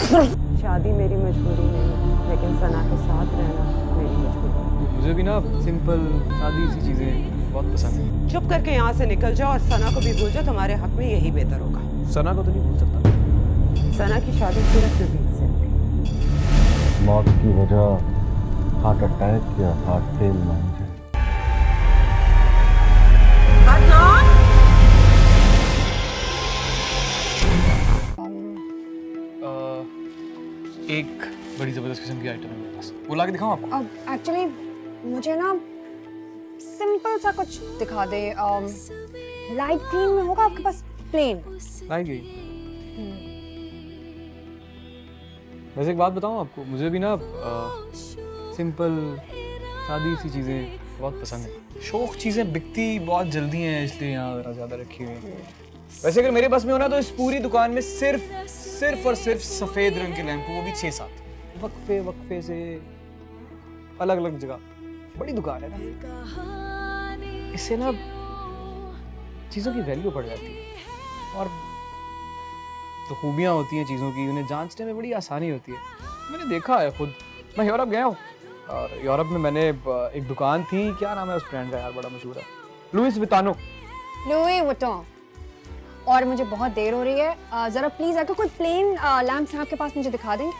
शादी मेरी मजबूरी नहीं, लेकिन सना के साथ रहना मेरी मजबूरी। मुझे भी ना सिंपल सादी सी चीजें बहुत पसंद है। चुप करके यहाँ से निकल जाओ और सना को भी भूल जाओ, तुम्हारे हक में यही बेहतर होगा। सना को तो नहीं भूल सकता। सना की शादी सिर्फ नबील से होगी। मौत की वजह हार्ट अटैक या हार्ट फेल मान जाए। एक बड़ी जबरदस्त किस्म की आइटम है मेरे पास, वो ला के दिखाऊं आपको? अब एक्चुअली मुझे ना सिंपल सा कुछ दिखा दे। लाइट ग्रीन में होगा आपके पास? प्लेन लाई गई। वैसे एक बात बताऊं आपको, मुझे भी ना सिंपल सादी सी चीजें बहुत पसंद है। शौक चीजें बिकती बहुत जल्दी हैं, इसलिए यहाँ जरा ज्यादा रखी हुई है। वैसे अगर मेरे बस में होना तो इस पूरी दुकान में सिर्फ और सिर्फ सफेद रंग के लैंप, वो भी 6-7 वक्फे से अलग अलग जगह। बड़ी दुकान है ना, इससे ना चीजों की वैल्यू बढ़ जाती है और जो खूबियां होती हैं चीजों की, उन्हें जांचने में बड़ी आसानी होती है। मैंने देखा है खुद, मैं यूरोप गया हूँ और यूरोप में मैंने एक दुकान थी, क्या नाम है उस ब्रांड का यार, बड़ा मशहूर है, लुइस विटानो। Louis Vuitton. और मुझे बहुत देर हो रही है, जरा प्लीज अगर कोई प्लेन लैंप्स हैं आपके पास मुझे दिखा देंगे।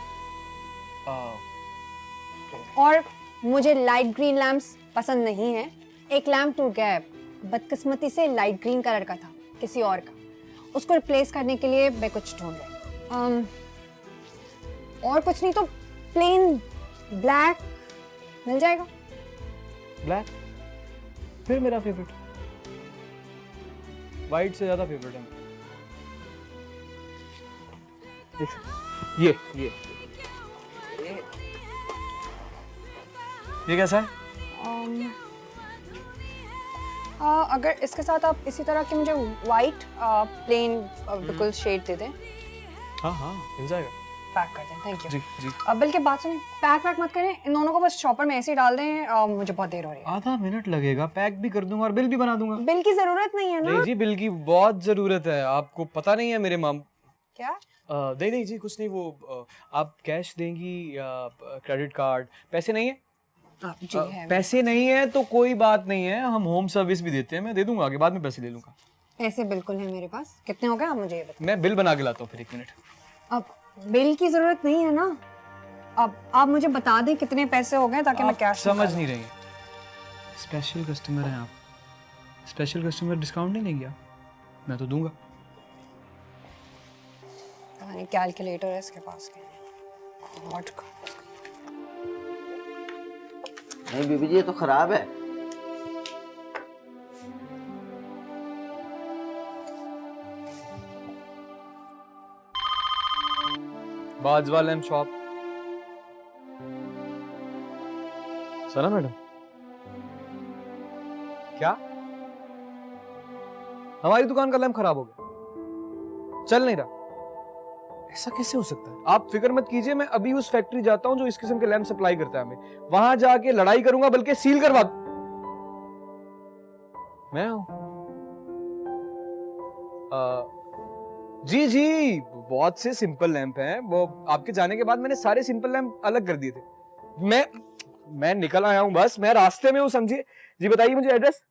और मुझे लाइट ग्रीन लैंप्स पसंद नहीं है। एक लैंप टूट गया है, बदकिस्मती से लाइट ग्रीन कलर का था किसी और का, उसको रिप्लेस करने के लिए मैं कुछ ढूंढ रही। और कुछ नहीं तो प्लेन ब्लैक मिल जाएगा? ब्लैक फिर मेरा फेवरेट, वाइट से ज्यादा फेवरेट है। ये कैसा है? अगर इसके साथ आप इसी तरह के मुझे वाइट प्लेन बिल्कुल शेड दे दें। हाँ मिल जाएगा। पैक कर दें, थैंक यू। जी जी। अब बल्कि बात सुनिए, पैक मत करें, इन दोनों को बस शॉपर में ऐसे ही डाल दें। मुझे बहुत देर हो रही है। आधा मिनट लगेगा, पैक भी कर दूंगा और बिल भी बना दूंगा। बिल की जरूरत नहीं है ना? नहीं जी, बिल की बहुत जरूरत है, आपको पता नहीं है मेरे माम। क्या? नहीं जी, कुछ नहीं। वो आप कैश देंगी या क्रेडिट कार्ड? पैसे नहीं है? जी है। पैसे नहीं है तो कोई बात नहीं है, हम होम सर्विस भी देते हैं, मैं दे दूंगा, आगे बाद में पैसे ले लूंगा। पैसे बिल्कुल है मेरे पास। कितने हो गए आप मुझे ये बताओ। मैं बिल बना के लाता हूँ फिर, 1 मिनट। अब बिल की जरूरत नहीं है ना, अब आप मुझे बता दें कितने पैसे हो गए ताकि मैं कैश समझ नहीं रही। स्पेशल कस्टमर हैं आप, स्पेशल कस्टमर डिस्काउंट नहीं लेंगे आप? मैं तो दूंगा। कैलकुलेटर है इसके पास। नहीं बीबी जी, ये तो खराब है। Bajwa lamp shop. Sana madam, क्या हमारी दुकान का लैम्प खराब हो गया, चल नहीं रहा? ऐसा कैसे हो सकता है? आप फिक्र मत कीजिए, मैं अभी उस फैक्ट्री जाता हूं जो इस किस्म के लैम्प सप्लाई करता है हमें, वहां जाके लड़ाई करूंगा, बल्कि सील करवा। मैं हूं जी, बहुत से सिंपल लैंप हैं, वो आपके जाने के बाद मैंने सारे सिंपल लैंप अलग कर दिए थे। मैं निकल आया हूं, बस मैं रास्ते में हूं, समझिए। जी बताइए मुझे एड्रेस।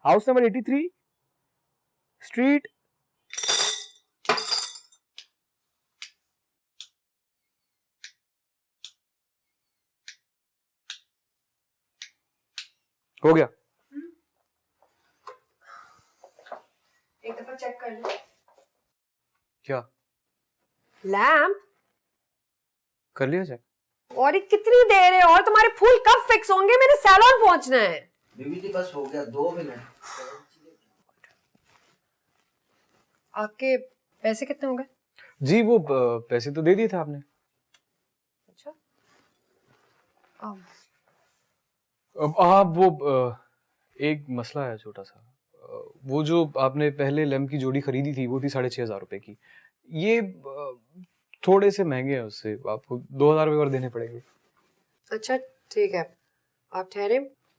House number 83 street. हो गया। एक दफा चेक कर लो। क्या लैंप कर लिया चेक? और ये कितनी देर है? और तुम्हारे फूल कब फिक्स होंगे? मेरे सैलून पहुंचना है। बीबी जी बस हो गया, 2 मिनट। आपके पैसे कितने हो गए? जी वो पैसे तो दे दिए थे आपने। अच्छा। अब आप वो एक मसला है छोटा सा। वो जो आपने पहले लैम्प की जोड़ी खरीदी थी वो थी 6,500 रुपए की। ये थोड़े से महंगे हैं, उससे आपको 2,000 रुपए और देने पड़ेंगे। अच्छा ठीक है, आप ठहरे,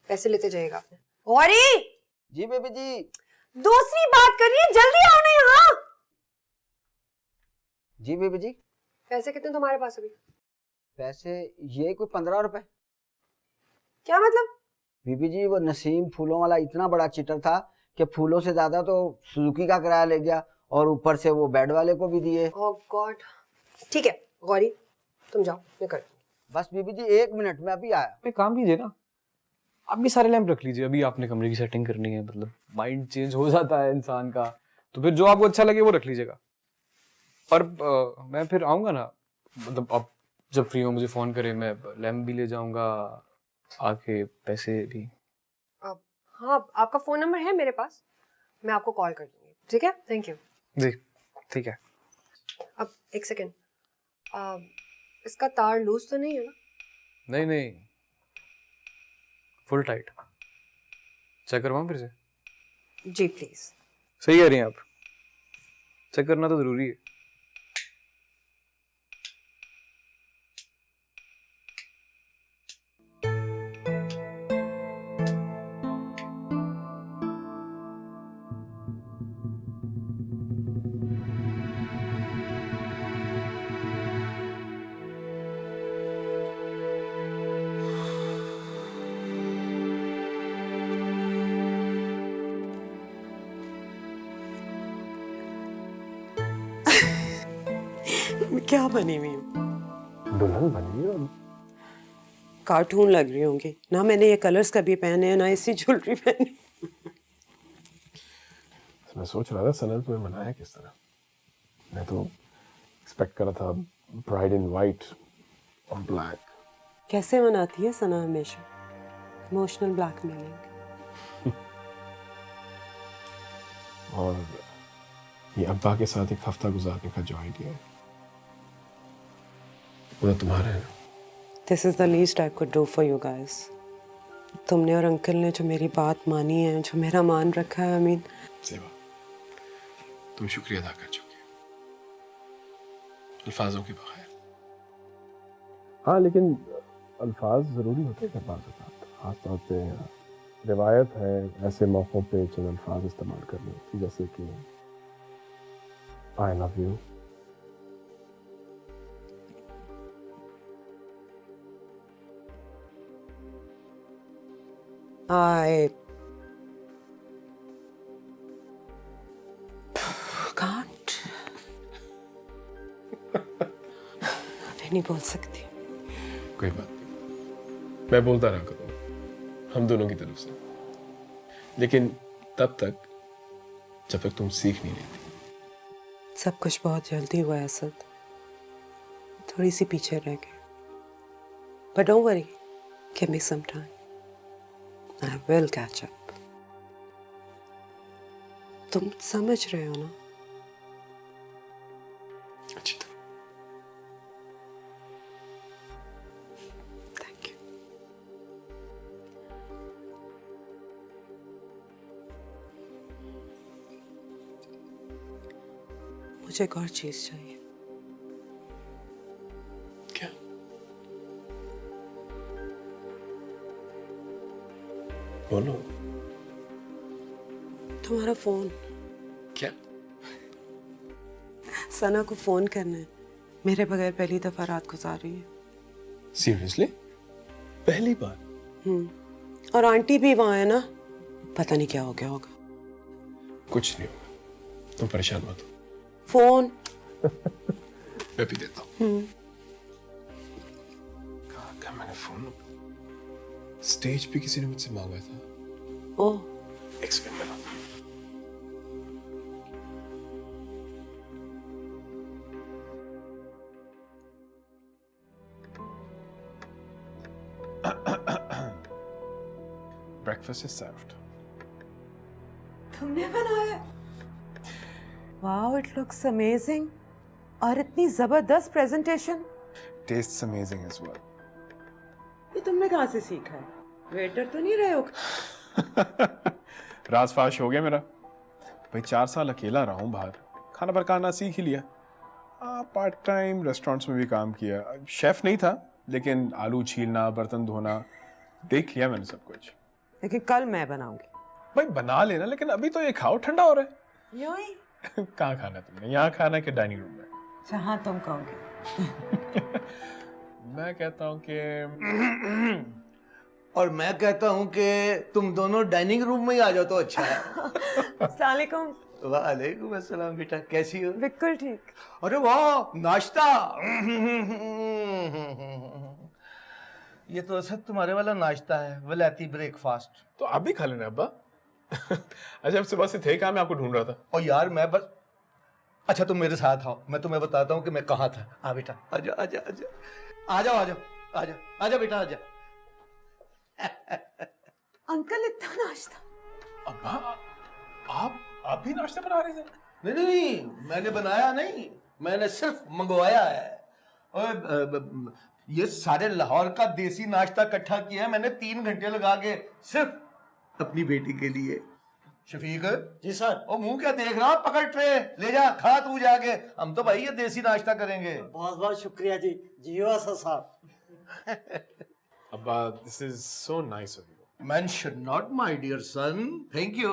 पैसे लेते जाइएगा आपने। औरी जी बेबी जी। दूसरी बात करिए, जल्दी आओ ना यहाँ। जी बेबी जी। पैसे कितने तुम्हारे पास अभी? पैसे ये कोई 15 रुपए। क्या मतलब? बीबी जी वो नसीम फूलों वाला इतना बड़ा चिटर था कि फूलों से ज्यादा तो सुजुकी का किराया ले गया और ऊपर से वो बेड वाले को भी दिए। ओह गॉड। ठीक है गौरी, तुम जाओ, मैं कर। बस बीबी जी 1 मिनट में अभी आया। एक काम कीजिए ना, आप भी सारे लैंप रख लीजिए। अभी आपने कमरे की सेटिंग करनी है, मतलब माइंड चेंज हो जाता है इंसान का, तो फिर जो आपको अच्छा लगे वो रख लीजिएगा। पर मैं फिर आऊँगा ना, मतलब आप जब फ्री हो मुझे फ़ोन करें, मैं लैंप भी ले जाऊँगा, आके पैसे भी। हाँ, आपका फ़ोन नंबर है मेरे पास, मैं आपको कॉल कर दूँगी, ठीक है? Thank you. जी ठीक है। अब एक सेकेंड, इसका तार लूज तो नहीं है ना? नहीं नहीं, फुल टाइट। चेक करवाऊँ फिर से? जी प्लीज़। सही कह रही हैं आप, चेक करना तो ज़रूरी है। मैं क्या बनी हुई हूँ? दुल्हन बनी हो। कार्टून लग रही होंगी ना। मैंने ये कलर्स कभी पहने हैं ना इसी ज्वेलरी पहनी। मैं सोच रहा था सनल तुम्हें मनाया किस तरह। मैं तो एक्सपेक्ट कर रहा था ब्राइड इन वाइट और ब्लैक। कैसे मनाती है सना हमेशा? Emotional blackmailing. और ये अब्बा के साथ एक हफ्ता गुजारने का जो आइडिया है वो तो तुम्हारा है। This is the least I could do for you guys. तुमने और अंकल ने जो मेरी बात मानी है, जो मेरा मान रखा है, आई मीन। सेवा, तुम शुक्रिया अदा कर चुके हो अल्फाजों के बगैर। हाँ, लेकिन अल्फाज जरूरी होते हैं बाज़ औक़ात। खास तौर पे रिवायत है ऐसे मौक़ों पे चंद अल्फाज इस्तेमाल करने की, जैसे कि I love you. I can't. मैं नहीं बोल सकती। कोई बात नहीं, मैं बोलता रहा करूँ हम दोनों की तरफ से, लेकिन तब तक जब तक तुम सीख नहीं लेती। सब कुछ बहुत जल्दी हुआ है असद, थोड़ी सी पीछे रह गए। But don't worry, give me some time. I will catch up. तुम समझ रहे हो ना? अच्छी तरह। Thank you. मुझे एक और चीज चाहिए। क्या? बोलो। तुम्हारा फोन। क्या? सना को फोन करना है, मेरे बगैर पहली दफा रात गुजार रही है। सीरियसली? पहली बार? और आंटी भी वहां है ना, पता नहीं क्या हो गया होगा। कुछ नहीं होगा, तुम परेशान मत हो। फोन मैं भी देता हूँ। कहा मैंने फोन स्टेज पे किसी ने मुझसे मांगा था। ओह, एक सेकंड में लाता हूँ। Breakfast is served. तुमने बनाया? Wow, it looks amazing. और इतनी जबरदस्त presentation. Tastes amazing as well. ये तुमने कहाँ से सीखा है? वेटर तो नहीं रहे हो? राजफाश हो गया मेरा। भाई 4 साल अकेला रहा हूँ बाहर, खाना पकाना सीख ही लिया। पार्ट टाइम रेस्टोरेंट्स में भी काम किया। शेफ नहीं था, लेकिन आलू छीलना, बर्तन धोना देख लिया मैंने सब कुछ। लेकिन कल मैं बनाऊंगी। भाई बना लेना, लेकिन अभी तो ये खाओ, ठंडा हो रहा है। यूं ही? कहाँ खाना तुमने? यहाँ खाना कि डाइनिंग रूम में? जहाँ तुम कहोगे। मैं कहता हूँ कि और मैं कहता हूँ कि तुम दोनों डाइनिंग रूम में ही आ जाओ तो अच्छा है। अस्सलाम वालेकुम। वालेकुम अस्सलाम बेटा, कैसी हो? बिल्कुल ठीक। अरे वाह, नाश्ता। ये तो सब तुम्हारे वाला नाश्ता है, वलायती ब्रेकफास्ट। तो आप भी खा लेना अब्बा। अच्छा, अब सुबह से थे क्या? मैं आपको ढूंढ रहा था। और यार मैं बस, अच्छा तुम मेरे साथ आओ, मैं तुम्हें बताता हूँ कि मैं कहाँ था। आ बेटा, आजा आजा आजा, आ जाओ आ जाओ, आजा आजा बेटा आजा। अंकल इतना नाश्ता? अब्बा, आप भी नाश्ता बना रहे थे? नहीं नहीं नहीं, मैंने बनाया नहीं, मैंने सिर्फ मंगवाया है। और ये सारे लाहौर का देसी नाश्ता इकट्ठा किया है मैंने 3 घंटे लगा के, सिर्फ अपनी बेटी के लिए। शफीक जी सर। ओ मुंह क्या देख रहा, पकड़ ट्रे ले जा, खा तू जाके। हम तो भाई ये देसी नाश्ता करेंगे। बहुत बहुत शुक्रिया जी, जियो असद साहब। अब्बा, this is so nice of you. Mention not my dear son, thank you.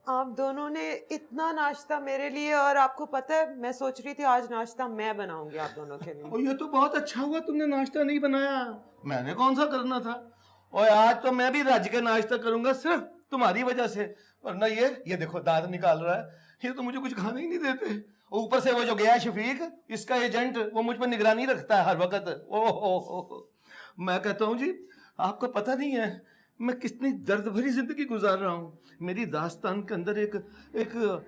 आप दोनों ने इतना नाश्ता मेरे लिए, और आपको पता है मैं सोच रही थी आज नाश्ता मैं बनाऊंगी आप दोनों के लिए। और ये तो बहुत अच्छा हुआ तुमने नाश्ता नहीं बनाया, मैंने कौन सा करना था। और आज तो मैं भी रज के नाश्ता करूंगा सिर्फ तुम्हारी वजह से, वरना ये देखो दांत निकाल रहा है, ये तो मुझे कुछ खाने ही नहीं देते। और ऊपर से वो जो गया है शफीक, इसका एजेंट, वो मुझ पर निगरानी रखता है हर वक्त। ओहो, मैं कहता हूँ जी, आपको पता नहीं है मैं कितनी दर्द भरी जिंदगी गुजार रहा हूँ। मेरी दास्तान के अंदर एक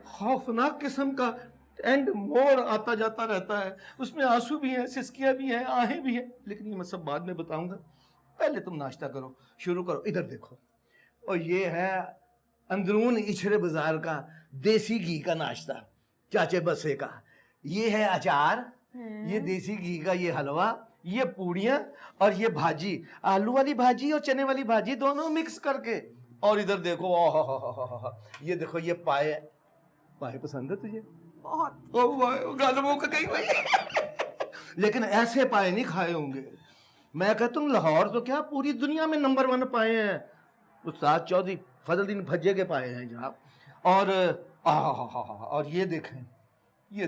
खौफनाक किस्म का एंड मोड़ आता जाता रहता है, उसमें आंसू भी हैं, सिसकियाँ भी हैं, आहें भी हैं, लेकिन ये मैं सब बाद में बताऊंगा। पहले तुम नाश्ता करो, शुरू करो। इधर देखो, और ये है अंदरून इछरे बाजार का देसी घी का नाश्ता, चाचे बसे का। ये है अचार, ये देसी घी का ये हलवा, ये पूड़ियाँ, और ये भाजी, आलू वाली भाजी और चने वाली भाजी दोनों मिक्स करके। और इधर देखो, ओह, ये देखो, ये पाए पसंद है तुझे? बहुत। ओह गालमों का कहीं भाई। लेकिन ऐसे पाए नहीं खाए होंगे। मैं कहता हूँ लाहौर तो क्या पूरी दुनिया में नंबर 1 पाए हैं, उस्ताद चौधरी फजलुद्दीन भज्जे के पाए हैं जनाब। और ये देखें, ये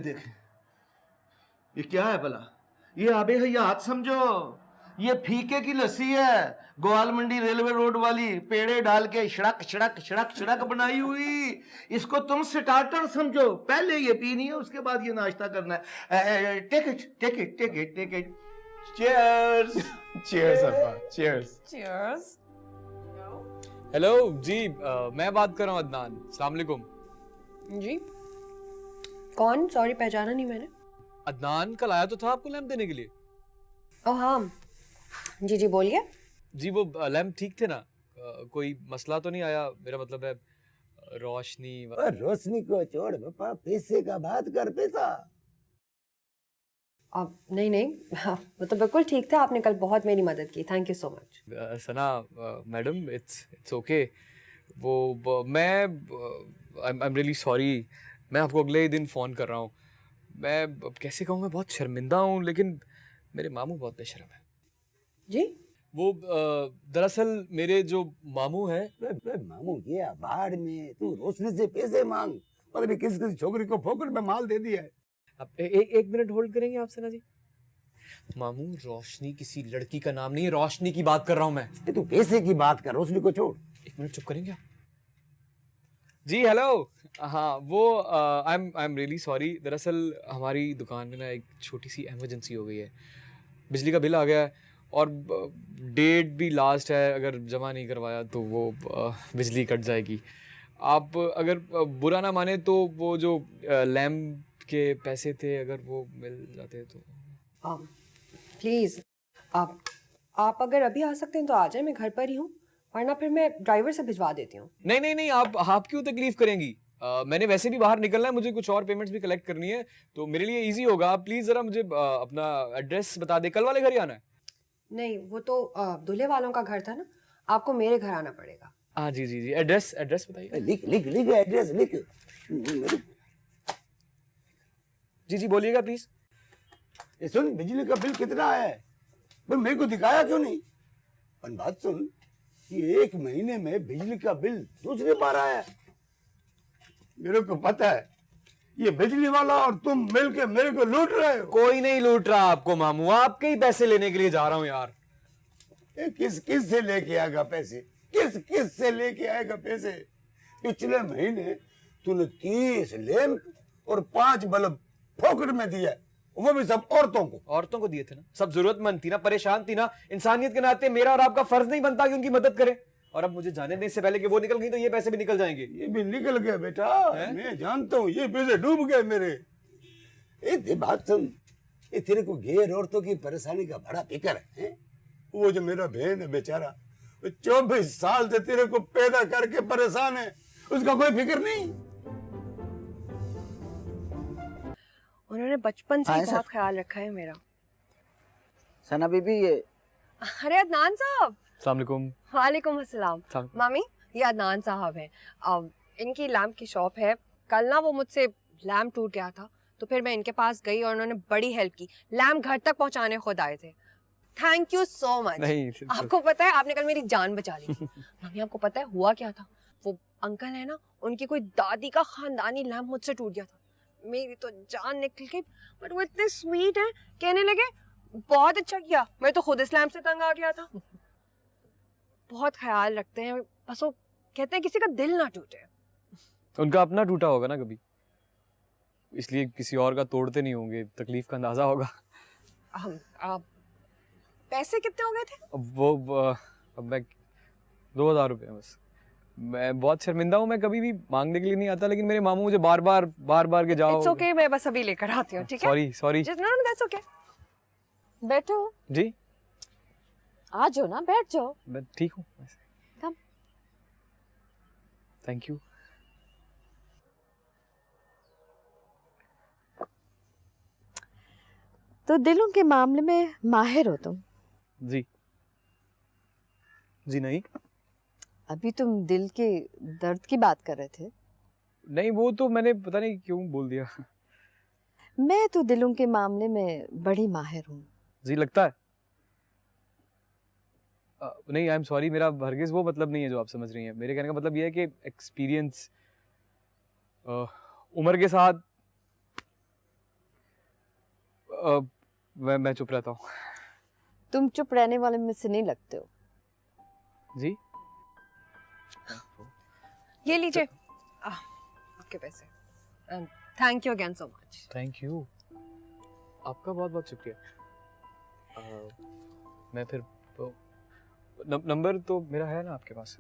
क्या है भला? ये आबे हयात समझो, ये फीके की लस्सी है, ग्वाल मंडी रेलवे रोड वाली, पेड़े डाल के शड़क शड़क शड़क शड़क बनाई हुई। इसको तुम स्टार्टर समझो, पहले ये पीनी है, उसके बाद ये नाश्ता करना है। Take it. चीयर्स। चीयर्स अब्बा, चीयर्स। चीयर्स। हेलो जी, मैं बात कर रहा हूँ अदनान। अस्सलाम वालेकुम। जी कौन? सॉरी, पहचाना नहीं मैंने। अदनान कल आया तो था आपको लैम्प देने के लिए। ओह हाँ, जी बोलिए। जी वो लैम्प ठीक थे ना? कोई मसला तो नहीं आया? मेरा मतलब है रोशनी रोशनी को छोड़ पापा, पैसे का बात कर। पैसा अब नहीं हाँ, वो तो बिल्कुल ठीक था। आपने कल बहुत मेरी मदद की, thank you so much. Sana madam, it's okay. मैं आई एम रियली सॉरी। मैं आपको अगले ही दिन फ़ोन कर रहा हूँ। मैं कैसे कहूँ, मैं बहुत शर्मिंदा हूँ, लेकिन मेरे मामू बहुत बेशर्म है। जी वो दरअसल मेरे जो मामू हैं। मामू गया बाहर में, तू रोशनी से पैसे मांग, पता नहीं किस छोकरी को फोकट में माल दे दिया है। आप एक मिनट होल्ड करेंगे आप सना जी? मामू, रोशनी किसी लड़की का नाम नहीं है, रोशनी की बात कर रहा हूँ मैं। तू पैसे की बात कर, रोशनी को छोड़। एक मिनट चुप करेंगे आप? जी हेलो। हाँ वो आई एम रियली सॉरी। दरअसल हमारी दुकान में ना एक छोटी सी इमरजेंसी हो गई है। बिजली का बिल आ गया है और डेट भी लास्ट है, अगर जमा नहीं करवाया तो वो बिजली कट जाएगी। आप अगर बुरा ना माने तो वो जो लैम्प के पैसे थे अगर वो मिल जाते तो। प्लीज़ आप अगर अभी आ सकते हैं तो आ जाए, मैं घर पर ही हूँ, वरना फिर मैं ड्राइवर से भिजवा देती हूँ। नहीं, आप क्यों तकलीफ करेंगी? मैंने वैसे भी बाहर निकलना है, मुझे कुछ और पेमेंट्स भी कलेक्ट करनी है, तो मेरे लिए इजी होगा। आप प्लीज़ ज़रा मुझे अपना एड्रेस बता दें। कल वाले घर ही आना है? नहीं, वो तो दूल्हे वालों का घर था ना, आपको मेरे घर आना पड़ेगा। हाँ जी, एड्रेस बताइए। लिख एड्रेस लिख। जी बोलिएगा प्लीज। ये सुन, बिजली का बिल कितना है? भाई मेरे को दिखाया क्यों नहीं? और बात सुन, ये 1 महीने में बिजली का बिल दूसरी बार आया है। मेरे को पता है ये बिजली वाला और तुम मिलके मेरे को लूट रहे हो। कोई नहीं लूट रहा आपको मामू, आपके ही पैसे लेने के लिए जा रहा हूँ यार। किस किस से लेके आएगा पैसे? किस किस से लेके आएगा पैसे? पिछले महीने तूने 30 लैंप और 5 बल्ब फोकट में दिया, वो भी सब औरतों को। औरतों को दिए थे ना, सब जरूरतमंद थी ना, परेशान थी ना। इंसानियत के नाते मेरा और आपका फर्ज नहीं बनता कि उनकी मदद करें। और अब मुझे जाने देने इससे पहले कि वो निकल गई तो ये पैसे भी निकल जाएंगे। ये भी निकल गए बेटा, मैं जानता हूँ, ये पैसे डूब गए मेरे। ये बात सुन, ये तेरे को गैर औरतों की परेशानी का बड़ा फिक्र है? वो जो मेरा बहन है बेचारा, 24 साल से तेरे को पैदा करके परेशान है, उसका कोई फिक्र नहीं। उन्होंने बचपन से हाँ, ही सर। बहुत ख्याल रखा है मेरा। सना बीबी, ये अरे अदनान साहब। अस्सलाम वालेकुम। वालेकुम अस्सलाम। मामी, ये अदनान साहब हैं। इनकी लैम्प की शॉप है। कल ना वो मुझसे लैम्प टूट गया था, तो फिर मैं इनके पास गई और उन्होंने बड़ी हेल्प की। लैम्प घर तक पहुंचाने खुद आए थे। Thank you so much. आपको पता है, आपने कल मेरी जान बचा ली। मामी, आपको पता है हुआ क्या था? वो अंकल है ना, उनकी कोई दादी का खानदानी लैम्प मुझसे टूट गया था। मेरी तो जान निकल गई, बट वो इतने स्वीट हैं, कहने लगे बहुत अच्छा किया, मैं तो खुद इस लैम्प से तंग आ गया था। बहुत ख्याल रखते हैं, बस वो कहते हैं किसी का दिल ना टूटे। उनका अपना टूटा होगा ना कभी, इसलिए किसी और का तोड़ते नहीं होंगे, तकलीफ का अंदाजा होगा। पैसे कितने हो गए थे? अब मैं 2000 रुपये बस। मैं बहुत शर्मिंदा हूँ, मैं कभी भी मांगने के लिए नहीं आता, लेकिन मेरे मामू मुझे बार बार के जाओ। इट्स ओके, मैं बस अभी लेकर आती हूँ, ठीक है? सॉरी। No that's okay. बैठो। जी आ जाओ ना, बैठ जाओ। मैं ठीक हूँ। Come. Thank you. तो दिलों के मामले में माहिर हो तुम। जी नहीं। अभी तुम दिल के दर्द की बात कर रहे थे। नहीं, वो तो मैंने पता नहीं क्यों बोल दिया। मैं तो दिलों के मामले में बड़ी माहिर हूँ। जी लगता है। नहीं, आई एम सॉरी, मेरा हरगिज़ वो मतलब नहीं है जो आप समझ रही हैं। मेरे कहने का मतलब ये है कि एक्सपीरियंस उम्र के साथ मैं चुप रहता हूँ। तुम चुप रहने वाले में से नहीं लगते हो। जी ये लीजिए आपके पैसे। Thank you again so much. Thank you, आपका बहुत बहुत शुक्रिया। मैं फिर नंबर तो मेरा है ना आपके पास?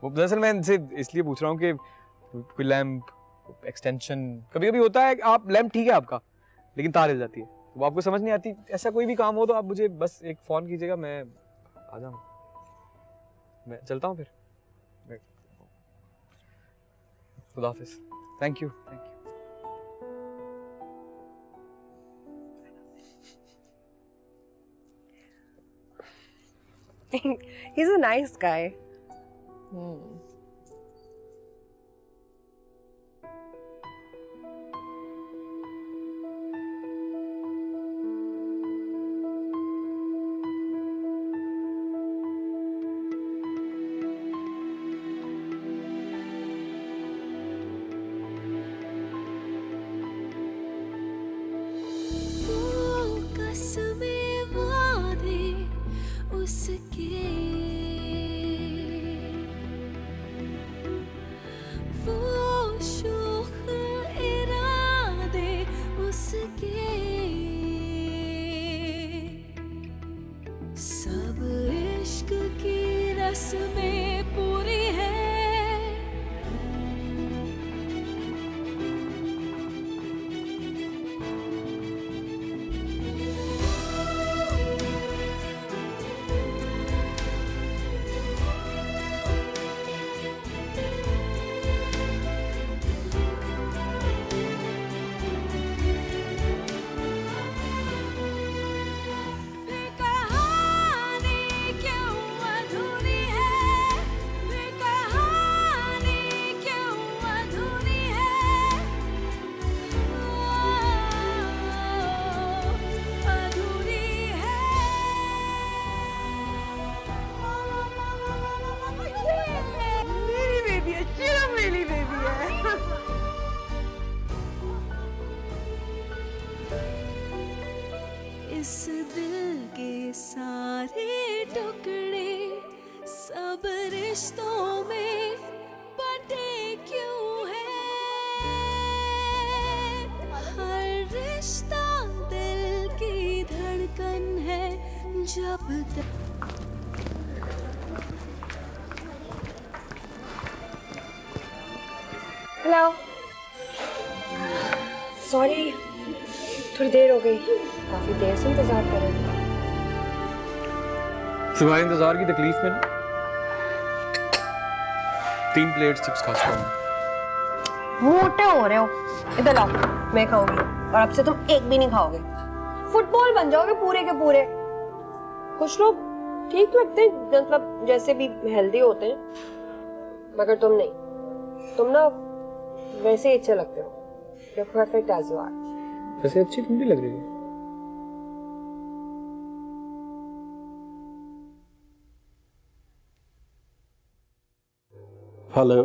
वो दरअसल मैं इनसे इसलिए पूछ रहा हूँ कि कोई लैंप एक्सटेंशन कभी कभी होता है, आप लैंप ठीक है आपका, लेकिन तार हिल जाती है, तो आपको समझ नहीं आती। ऐसा कोई भी काम हो तो आप मुझे बस एक फ़ोन कीजिएगा, मैं आ जाऊँगा। मैं चलता हूँ फिर। खुदा हाफिज़। Thank you. He's a nice guy. इस दिल के सारे टुकड़े सब रिश्तों में बटे क्यों है, हर रिश्ता दिल की धड़कन है जब तक। हेलो, सॉरी थोड़ी देर हो गई, काफी देर से इंतजार कर रहे थे। तुम्हारे इंतजार की तकलीफ में ना 3 प्लेट चिप्स खा चुका हूं। मोटे हो रहे हो, इधर लाओ, मैं खाऊंगी और अब से तुम एक भी नहीं खाओगे। फुटबॉल बन जाओगे पूरे के पूरे। कुछ लोग ठीक लगते हैं, मतलब जैसे भी हेल्दी होते हैं, मगर तुम नहीं। तुम ना वैसे ही अच्छे लगते हो, you're perfect as you are। वैसे अच्छी ठंडी लग रही है। हेलो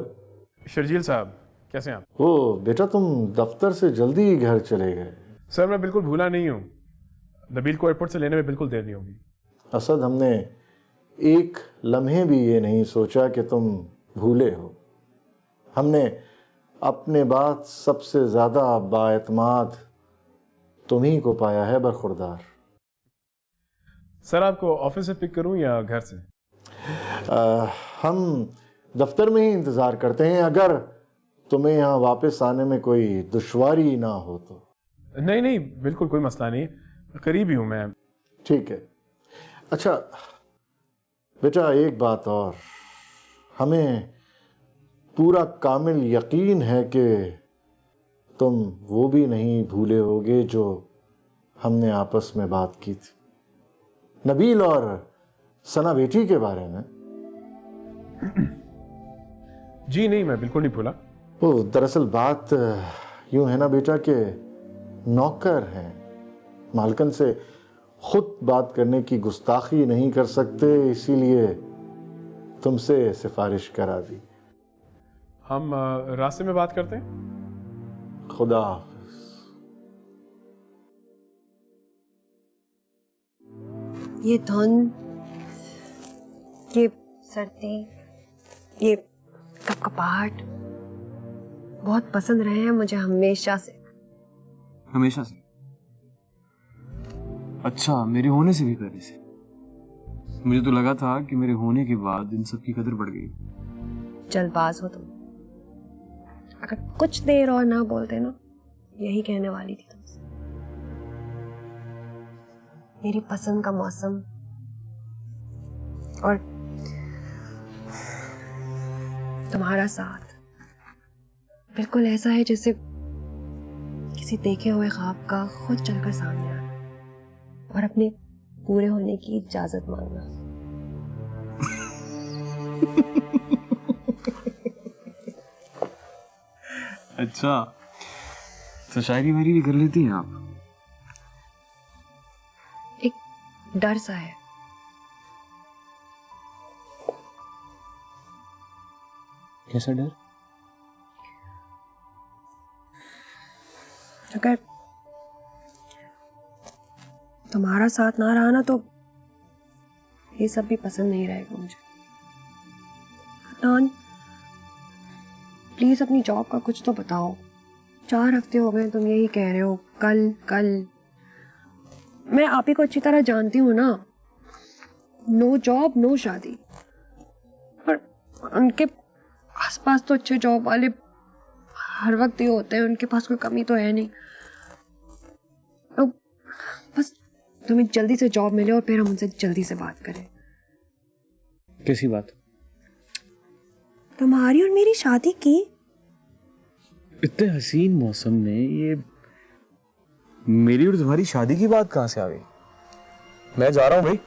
शर्जील साहब, कैसे हैं आप? ओ बेटा, तुम दफ्तर से जल्दी ही घर चले गए। सर मैं बिल्कुल भूला नहीं हूँ, नबील को एयरपोर्ट से लेने में बिल्कुल देर नहीं होगी। असद, हमने एक लम्हे भी ये नहीं सोचा कि तुम भूले हो। हमने अपने बाद सबसे ज्यादा बाएतमाद तुम्ही को पाया है बरखुरदार। सर आपको ऑफिस से पिक करूं या घर से? हम दफ्तर में ही इंतजार करते हैं, अगर तुम्हें यहाँ वापस आने में कोई दुश्वारी ना हो तो। नहीं नहीं, बिल्कुल कोई मसला नहीं, करीब ही हूं मैं। ठीक है। अच्छा बेटा, एक बात और, हमें पूरा कामिल यकीन है कि तुम वो भी नहीं भूले होगे जो हमने आपस में बात की थी, नबील और सना बेटी के बारे में। जी नहीं, मैं बिल्कुल नहीं भूला। वो दरअसल बात यूं है ना बेटा कि नौकर हैं, मालकन से खुद बात करने की गुस्ताखी नहीं कर सकते, इसीलिए तुमसे सिफारिश करा दी। हम रास्ते में बात करते हैं। खुदा। ये धुंध, ये सर्दी, ये कपकपाहट बहुत पसंद रहे हैं मुझे हमेशा से। हमेशा से? अच्छा, मेरे होने से भी पहले से? मुझे तो लगा था कि मेरे होने के बाद इन सब की कदर बढ़ गई। जल्दबाज हो तुम। अगर कुछ देर और ना बोलते ना, यही कहने वाली थी तुमसे। मेरी पसंद का मौसम और तुम्हारा साथ बिल्कुल ऐसा है जैसे किसी देखे हुए ख्वाब का खुद चलकर सामने आना और अपने पूरे होने की इजाजत मांगना। अच्छा, तो शायरी वायरी भी कर लेती हैं आप? एक डर सा है। कैसा डर? अगर तुम्हारा साथ ना रहा ना तो ये सब भी पसंद नहीं रहेगा मुझे। अदनान, प्लीज अपनी जॉब का कुछ तो बताओ। 4 हफ्ते हो गए तुम यही कह रहे हो, कल कल। मैं आप ही को अच्छी तरह जानती हूँ ना, नो जॉब नो शादी। पर उनके आसपास तो अच्छे जॉब वाले हर वक्त ये होते हैं, उनके पास कोई कमी तो है नहीं। तो बस तुम्हें जल्दी से जॉब मिले और फिर हम उनसे जल्दी से बात करें। कैसी बात? तुम्हारी और मेरी शादी की। इतने हसीन मौसम में ये मेरी और तुम्हारी शादी की बात कहाँ से आ गई? मैं जा रहा हूँ भाई।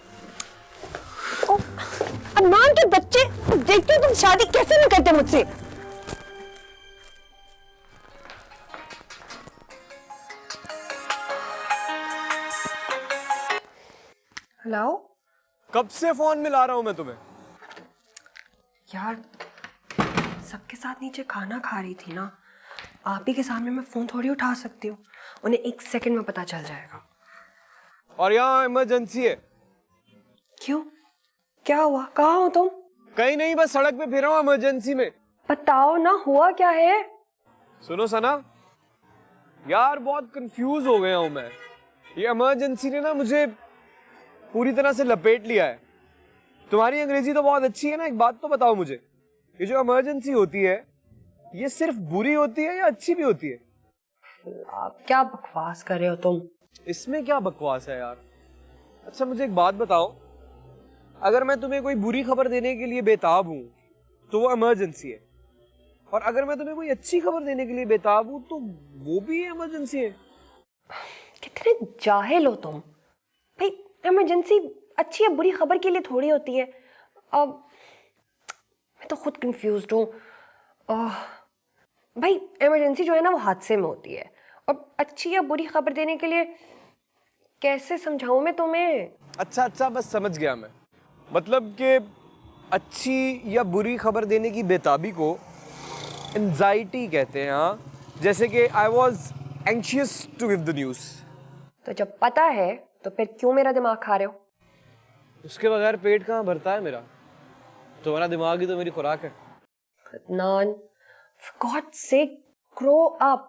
अदनान के बच्चे, देखते हो तुम शादी कैसे नहीं करते मुझसे। हेलो, कब से फोन मिला रहा हूँ मैं तुम्हें? यार सबके साथ नीचे खाना खा रही थी ना, आप ही के सामने मैं फोन थोड़ी उठा सकती हूँ, उन्हें 1 सेकंड में पता चल जाएगा। और यहाँ इमरजेंसी है। क्यों? क्या हुआ? कहाँ हो तुम? कहीं नहीं, बस सड़क पे फिर रहा हूँ इमरजेंसी में। बताओ ना, हुआ क्या है? सुनो सना यार, बहुत कंफ्यूज हो गया हूँ मैं। ये इमरजेंसी ने ना मुझे पूरी तरह से लपेट लिया है। तुम्हारी अंग्रेजी तो बहुत अच्छी है ना, एक बात तो बताओ मुझे, ये जो इमरजेंसी होती है ये सिर्फ बुरी होती है या अच्छी भी होती है? आप क्या बकवास कर रहे हो तुम? इसमें क्या बकवास है यार? अच्छा मुझे एक बात बताओ, अगर मैं तुम्हें कोई बुरी खबर देने के लिए बेताब हूँ तो वो इमरजेंसी है, और अगर मैं तुम्हें कोई अच्छी खबर देने के लिए बेताब हूँ तो वो भी इमरजेंसी है। कितने जाहिल हो तुम भाई। इमरजेंसी अच्छी या बुरी खबर के लिए थोड़ी होती है। अब मैं तो खुद कंफ्यूज्ड हूँ। भाई इमरजेंसी जो है ना वो हादसे में होती है, और अच्छी या बुरी खबर देने के लिए कैसे समझाऊं मैं तुम्हें? अच्छा बस समझ गया मैं। मतलब कि अच्छी या बुरी खबर देने की बेताबी को एंजाइटी कहते हैं। हाँ, जैसे कि I was anxious to give the news. तो जब पता है तो फिर क्यों मेरा दिमाग खा रहे हो? उसके बगैर पेट कहाँ भरता है मेरा? तुम्हारा दिमाग ही तो मेरी खुराक है। Adnan, for God's sake, grow up।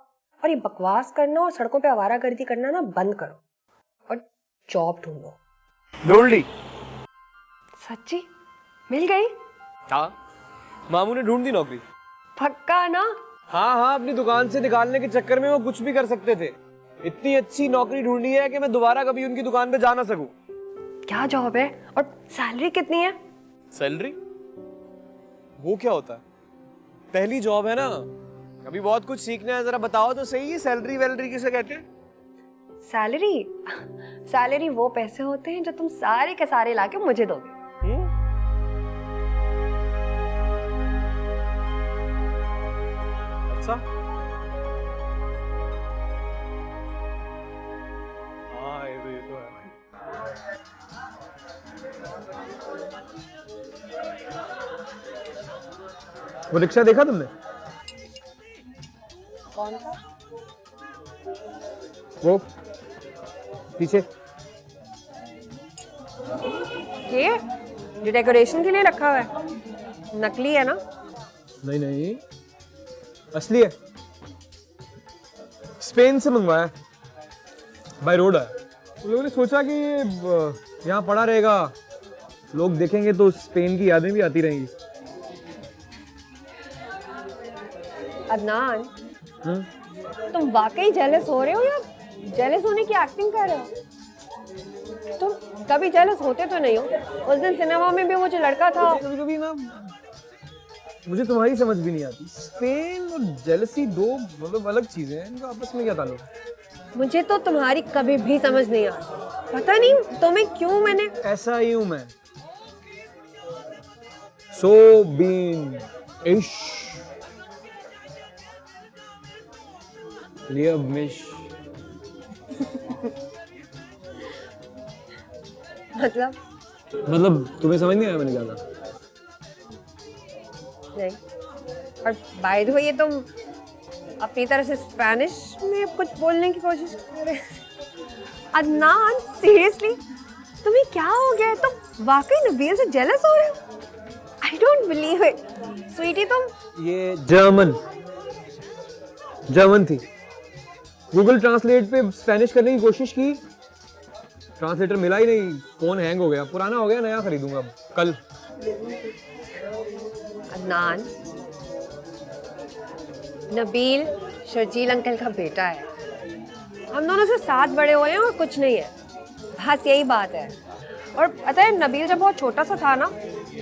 और ये बकवास करना और सड़कों पे आवारागर्दी करना ना बंद करो, और जॉब ढूंढो। ढूंढ ली? सच्ची? मिल गई? हाँ, मामू ने ढूंढ दी नौकरी। पक्का ना? हाँ, अपनी दुकान से निकालने के चक्कर में वो कुछ भी कर सकते थे। इतनी अच्छी नौकरी ढूंढी है कि मैं दोबारा कभी उनकी दुकान पे जा ना सकूं। क्या जॉब है और सैलरी कितनी है? सैलरी? वो क्या होता है? पहली जॉब है ना, अभी बहुत कुछ सीखना है। जरा बताओ तो सही, है सैलरी वैलरी किसे कहते हैं? सैलरी वो पैसे होते हैं जो तुम सारे के सारे लाके मुझे दोगे। अच्छा, हाँ ये तो है। वो रिक्शा देखा तुमने? कौन सा? वो पीछे। ये जो डेकोरेशन के लिए रखा हुआ है, नकली है ना? नहीं, असली है। स्पेन से मंगवाया, बाय रोड है। तो लोगों ने सोचा कि ये यहाँ पड़ा रहेगा, लोग देखेंगे तो स्पेन की यादें भी आती रहेंगी। अदनान, तुम वाकई जेलस हो रहे हो या जेलस होने की एक्टिंग कर रहे हो? तुम कभी जेलस होते तो नहीं हो। उस दिन सिनेमा में भी वो जो लड़का था। कभी ना मुझे तुम्हारी समझ भी नहीं आती। स्पेन और जेलसी दो मतलब अलग चीजें हैं, इनका आपस में क्या ताल्लुक है? मुझे तो तुम्हारी कभी भी समझ नहीं आती। पता नहीं तुम्हें क्यों। मैंने ऐसा ही हूं मैं। सो बीन इश लिया मिश। मतलब तुम्हें समझ नहीं आया मैंने क्या कहा? नहीं। और बाय द वे, ये तुम अपनी तरह से स्पेनिश में कुछ बोलने की कोशिश कर रहे हो। अदनान, सीरियसली तुम्हें क्या हो गया है? तुम वाकई नबील से जेलस हो रहे हो? I don't believe it. Sweetie तुम। ये जर्मन थी। गूगल ट्रांसलेट पे स्पेनिश करने की कोशिश की, ट्रांसलेटर मिला ही नहीं। फोन हैंग हो गया, पुराना हो गया, नया खरीदूंगा अब कल। अदनान, नबील शर्जील अंकल का बेटा है। हम दोनों से साथ बड़े हुए हैं और कुछ नहीं है, बस यही बात है। और पता है, नबील जब बहुत छोटा सा था ना,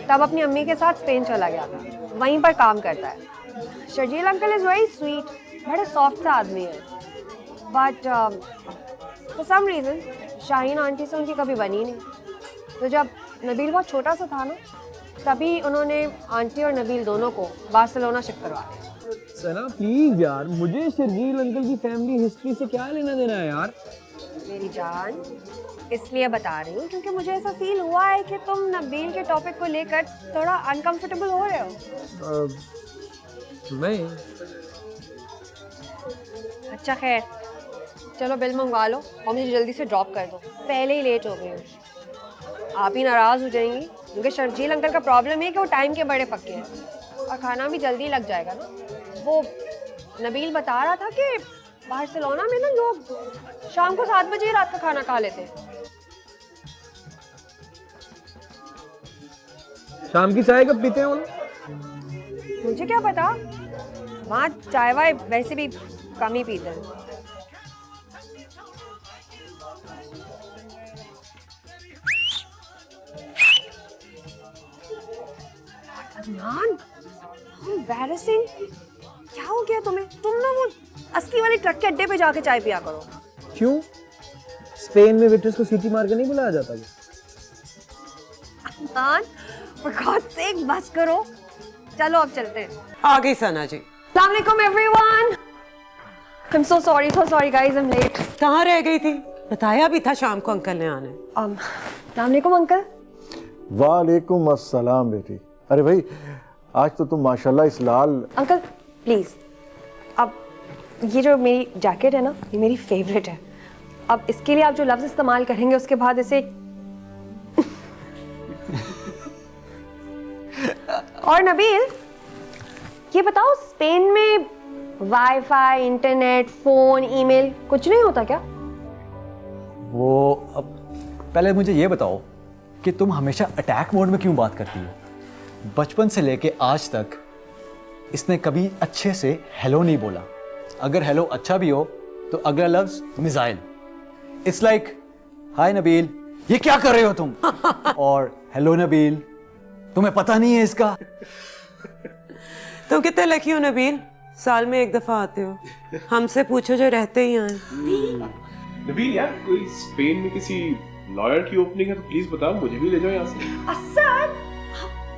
तब अपनी अम्मी के साथ स्पेन चला गया था, वहीं पर काम करता है। Sharjeel uncle is very sweet, बड़े सॉफ्ट सा आदमी है। But for some reason Shaheen aunty से उनकी कभी बनी नहीं। तो जब नबील बहुत छोटा सा था ना, तभी उन्होंने आंटी और नबील दोनों को बार्सिलोना शिफ्ट करवा दिया। सना प्लीज यार, मुझे शर्जील अंकल की फैमिली हिस्ट्री से क्या लेना देना है यार? मेरी जान, इसलिए बता रही हूँ क्योंकि मुझे ऐसा फील हुआ है कि तुम नबील के टॉपिक को लेकर थोड़ा अनकंफर्टेबल हो रहे हो। नहीं। अच्छा खैर, चलो बिल मंगवा लो और मुझे जल्दी से ड्रॉप कर दो। पहले ही लेट हो गई हूँ। आप ही नाराज हो जाएंगी क्योंकि शर्जील अंकल का प्रॉब्लम है कि वो टाइम के बड़े पक्के हैं और खाना भी जल्दी लग जाएगा ना। वो नबील बता रहा था कि बार्सिलोना में ना लोग शाम को 7 बजे रात का खाना खा लेते हैं। शाम की चाय कब पीते हैं वो? मुझे क्या पता, वहाँ चाय वाय वैसे भी कम ही पीते हैं। अदनान, embarrassing। क्या हो गया तुम्हें? तुम ना वो अस्की वाली ट्रक के अड्डे पे जाके चाय पिया करो। क्यों? स्पेन में वेटर्स को सीटी मार के नहीं बुलाया जाता क्या? अदनान, for God's sake, बस करो। चलो अब चलते हैं। आ गई सना जी। Assalamu alaikum everyone। I'm so sorry guys, I'm late। कहाँ रह गई थी? बताया भी था शाम को अंकल ने आना है। अस्सलाम वालेकुम अंकल। वालेकुम अस्सलाम बेटी। अरे भाई, आज तो तुम माशाल्लाह इस लाल। अंकल प्लीज, अब ये जो मेरी जैकेट है ना, ये मेरी फेवरेट है। अब इसके लिए आप जो लफ्ज इस्तेमाल करेंगे उसके बाद इसे और नबील, ये बताओ स्पेन में वाईफाई, इंटरनेट, फोन, ईमेल कुछ नहीं होता क्या? वो अब पहले मुझे ये बताओ कि तुम हमेशा अटैक मोड में क्यों बात करती हो? बचपन से लेके आज तक इसने कभी अच्छे से हेलो नहीं बोला। अगर हेलो अच्छा भी हो तो अगला लफ्ज मिसाइल। इट्स लाइक हाय नबील, ये क्या कर रहे हो तुम? और हेलो नबील, तुम्हें पता नहीं है इसका? तुम कितने लकी हो नबील, साल में एक दफा आते हो। हमसे पूछो जो रहते ही आए। नबील यार, कोई स्पेन में किसी लॉयर की ओपनिंग है तो प्लीज बताओ, मुझे भी ले जाओ यहाँ से। असद,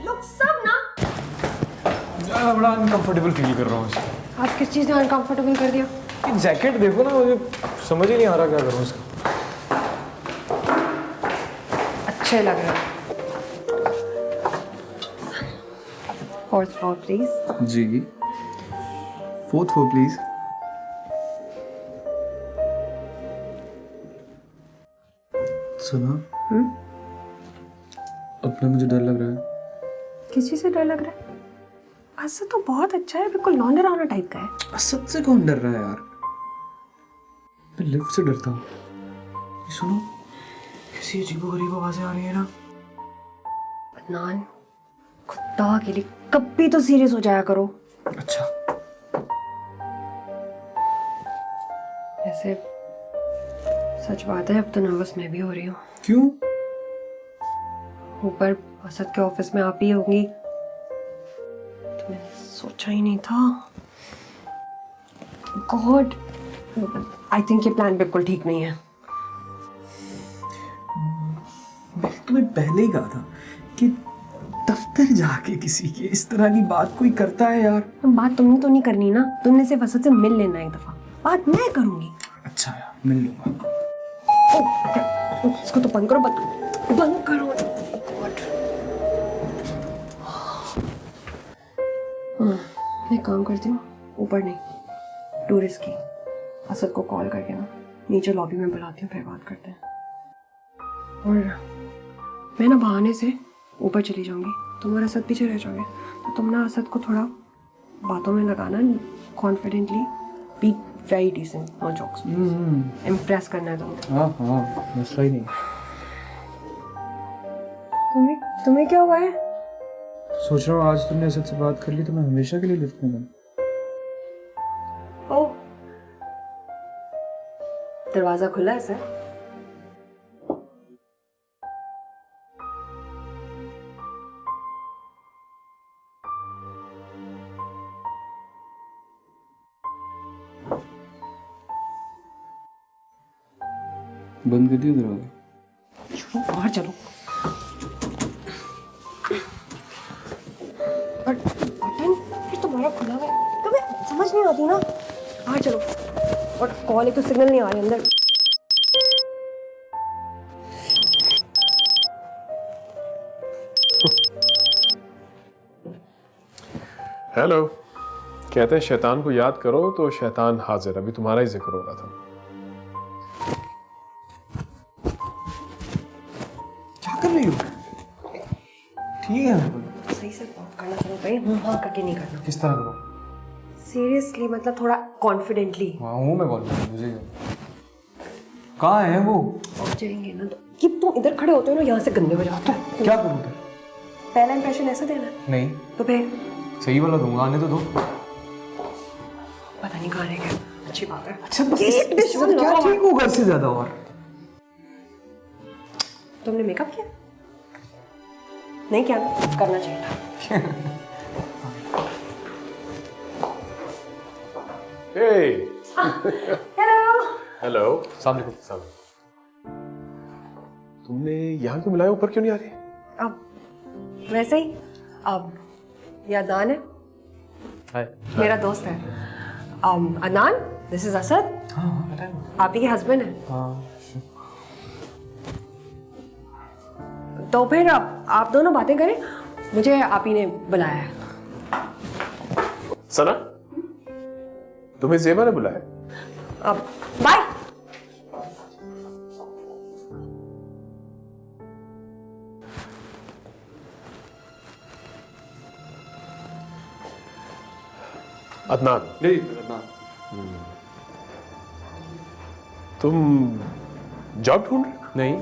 लोग सब ना मैं बड़ा अनकंफर्टेबल फील कर रहा हूँ। आप किस चीज ने अनकंफर्टेबल कर दिया? ये जैकेट देखो ना, मुझे समझ ही नहीं आ रहा क्या करूँ इसका। अच्छे लग रहे हैं। 4th floor please. जी 4th floor प्लीज। सुना? अपना मुझे डर लग रहा है। किस चीज से डर लग रहा है? असद तो बहुत अच्छा है, बिल्कुल नॉन डरावना टाइप का है। असद से कौन डर रहा है यार? मैं लिफ्ट से डरता हूँ। ये सुनो, किसी अजीबोगरीब आवाजें आ रही है ना। अदनान, खुदा के लिए कभी तो सीरियस हो जाया करो। अच्छा। ऐसे सच बात है, अब तो नर्वस मैं भी हो रही हूँ। क्यों? ऊपर असद के ऑफिस में आप ही होंगी, तो मैंने सोचा ही नहीं था। गॉड, आई थिंक ये प्लान बिल्कुल ठीक नहीं है। मैंने तुम्हें पहले ही कहा था कि दफ्तर जाके किसी के इस तरह की बात कोई करता है यार। बात तुमने तो नहीं करनी ना, तुमने सिर्फ असद से मिल लेना एक दफा, बात मैं करूंगी। अच्छा यार, मिल लूंगा। इसको तो बंद करो, बंद करो। मैं काम करती हूँ, ऊपर नहीं, टूरिस्ट की असद को कॉल करके ना नीचे लॉबी में बुलाती हूँ, फिर बात करते हैं। और मैं ना बहाने से ऊपर चली जाऊंगी, तुम और असद पीछे रह जाओगे, तो तुम ना असद को थोड़ा बातों में लगाना, confidently, be very decent, no jokes, impress करना है तुम्हें। हाँ, मसला ही नहीं। तुम्हें क्या हुआ है? सोच रहा हूँ आज तुमने असद से बात कर ली तो मैं हमेशा के लिए लिफ्ट में दूँ। ओह, दरवाजा खुला है सर? बंद कर दिया दरवाजा? चलो बाहर चलो। बटन फिर तुम्हारा खुला हुआ है, तुम्हें समझ नहीं आती ना। बाहर चलो। और कॉल एक तो सिग्नल नहीं आ रही अंदर। हेलो। कहते हैं शैतान को याद करो तो शैतान हाजिर। अभी तुम्हारा ही जिक्र हो रहा था। रही हो? ठीक है बिल्कुल। सही से बात करना करो भाई, हाँ करके नहीं करना। किस तरह करो? सीरियसली, मतलब थोड़ा कॉन्फिडेंटली। हाँ हूँ मैं कॉन्फिडेंट, मुझे क्या? कहाँ है वो? और जाएंगे ना तो कि तुम इधर खड़े होते हो ना, यहाँ से गंदे हो जाते हो। क्या करूँ फिर? पहला इंप्रेशन ऐसा देना है? नहीं तो फिर सही वाला दूंगा, आने तो दो। पता नहीं कहाँ रह गया। अच्छी बात है। अच्छा बस इससे क्या ठीक होगा इससे ज्यादा और? तुमने मेकअप किया? नहीं किया ना? करना चाहिए था। हेलो। सामने को सामने। तुमने यहाँ क्यों बुलाया, ऊपर क्यों नहीं आ रही? अब वैसे ही, अब ये अदनान है, हाय। मेरा दोस्त है। Adnan, this is Asad. हाँ पता है। आप ही के हस्बैंड है। हाँ। तो फिर अब आप दोनों बातें करें, मुझे आप ही ने बुलाया है। सना, तुम्हें ज़ेबा ने बुलाया? अब बाय। अदनान, नहीं अदनान। तुम जॉब ढूंढ रहे हो? नहीं